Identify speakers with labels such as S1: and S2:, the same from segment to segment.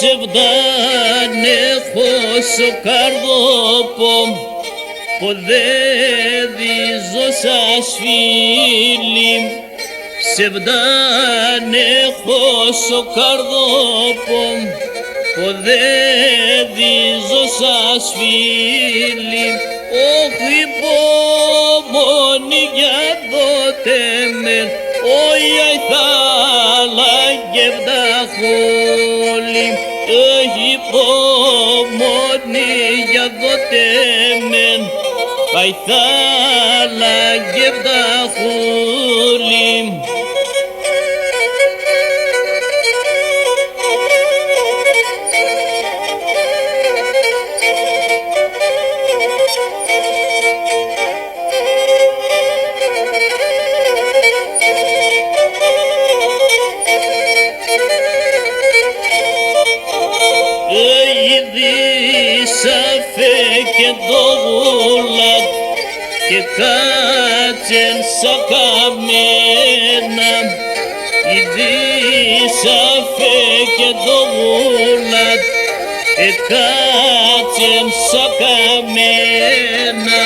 S1: Ψευδάν έχω στο καρδόπο που δεν δίζω σας φίλοι. Ψευδάν έχω στο καρδόπο που δεν δίζω σας φίλοι. Όχι υπομονή για δότε μεν, όχι αϊθάλα και βδαχόλη. Όχι υπομονή για δότε μεν, αϊθάλα και βδαχόλη. Και το γουλάτ και κάτσεν σαν καμένα. Ιδίσαφε και το γουλάτ και κάτσεν σαν καμένα.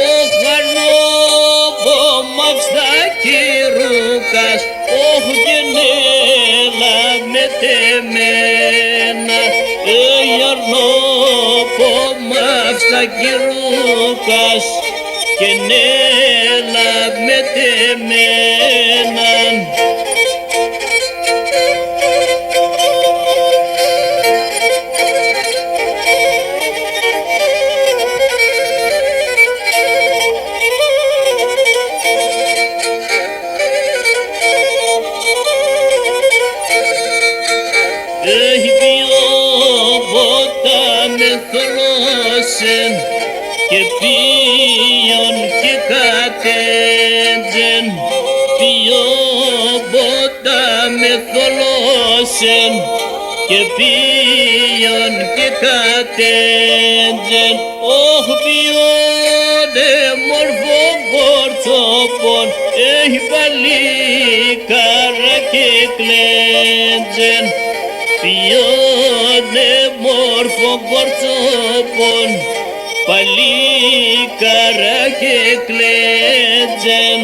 S1: Ο χαρνόβομας τα κυρούκας, όχ γενέλα με τεμένα. Στα κυρούκας και νέλα με τεμέναν. Έχει πιο ποτά με θρώσεν και πίον και κατέντζεν. Πιο ποτά με θολώσεν και πίον και κατέντζεν. Όχ ποιόνε μορφό κορτσόπον, έχει παλίκαρα και κλέντζεν. Ποιόνε μόρφο κορτσόπον, παλίκαρα και κλέντζεν.